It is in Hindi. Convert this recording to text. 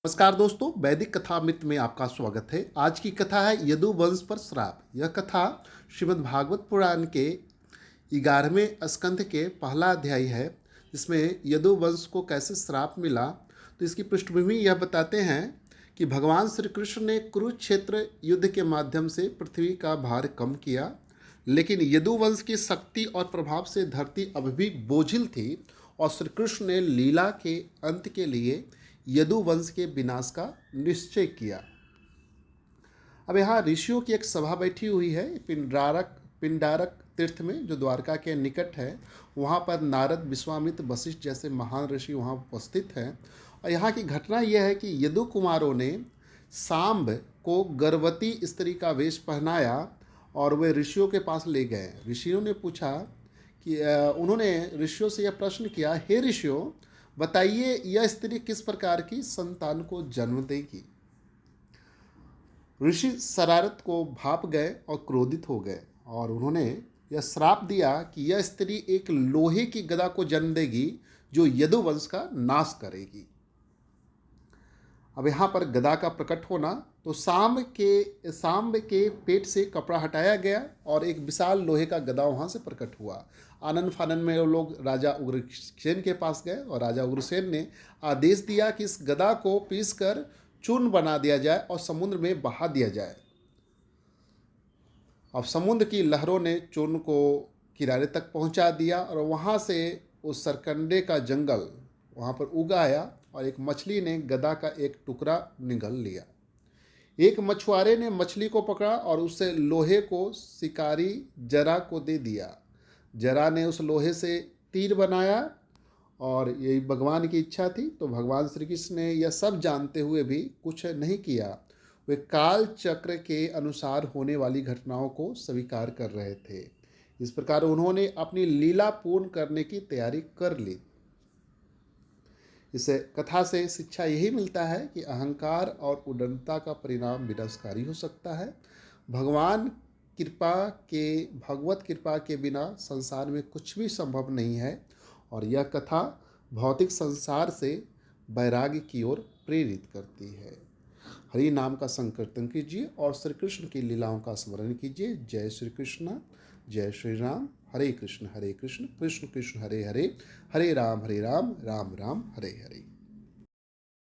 नमस्कार दोस्तों, वैदिक कथामृत में आपका स्वागत है। आज की कथा है यदुवंश पर श्राप। यह कथा श्रीमद् भागवत पुराण के 11वें स्कंध के पहला अध्याय है, जिसमें यदुवंश को कैसे श्राप मिला। तो इसकी पृष्ठभूमि यह बताते हैं कि भगवान श्री कृष्ण ने कुरुक्षेत्र युद्ध के माध्यम से पृथ्वी का भार कम किया, लेकिन यदुवंश की शक्ति और प्रभाव से धरती अब भी बोझिल थी और श्री कृष्ण ने लीला के अंत के लिए यदुवंश के विनाश का निश्चय किया। अब यहाँ ऋषियों की एक सभा बैठी हुई है पिंडारक तीर्थ में, जो द्वारका के निकट है। वहाँ पर नारद, विश्वामित्र, वशिष्ठ जैसे महान ऋषि वहाँ उपस्थित हैं। और यहाँ की घटना यह है कि यदु कुमारों ने सांब को गर्भवती स्त्री का वेश पहनाया और वे ऋषियों के पास ले गए। ऋषियों ने पूछा कि उन्होंने ऋषियों से यह प्रश्न किया, हे ऋषियों, बताइए यह स्त्री किस प्रकार की संतान को जन्म देगी। ऋषि शरारत को भाप गए और क्रोधित हो गए और उन्होंने यह श्राप दिया कि यह स्त्री एक लोहे की गदा को जन्म देगी जो यदुवंश का नाश करेगी। अब यहाँ पर गदा का प्रकट होना, तो सांब के पेट से कपड़ा हटाया गया और एक विशाल लोहे का गदा वहाँ से प्रकट हुआ। आनंद फानंद में वो लोग राजा उग्रसेन के पास गए और राजा उग्रसेन ने आदेश दिया कि इस गदा को पीसकर चूर्ण बना दिया जाए और समुद्र में बहा दिया जाए। अब समुद्र की लहरों ने चूर्ण को किनारे तक पहुंचा दिया और वहाँ से उस सरकंडे का जंगल वहाँ पर उगाया और एक मछली ने गदा का एक टुकड़ा निगल लिया। एक मछुआरे ने मछली को पकड़ा और उससे लोहे को शिकारी जरा को दे दिया। जरा ने उस लोहे से तीर बनाया और यही भगवान की इच्छा थी, तो भगवान श्री कृष्ण ने यह सब जानते हुए भी कुछ नहीं किया। वे काल चक्र के अनुसार होने वाली घटनाओं को स्वीकार कर रहे थे। इस प्रकार उन्होंने अपनी लीला पूर्ण करने की तैयारी कर ली। इस कथा से शिक्षा यही मिलता है कि अहंकार और उदंडता का परिणाम विनाशकारी हो सकता है। भगवत कृपा के बिना संसार में कुछ भी संभव नहीं है और यह कथा भौतिक संसार से वैराग्य की ओर प्रेरित करती है। हरि नाम का संकीर्तन कीजिए और श्री कृष्ण की लीलाओं का स्मरण कीजिए। जय श्री कृष्ण, जय श्री राम। हरे कृष्ण कृष्ण कृष्ण हरे हरे, हरे राम राम राम हरे हरे।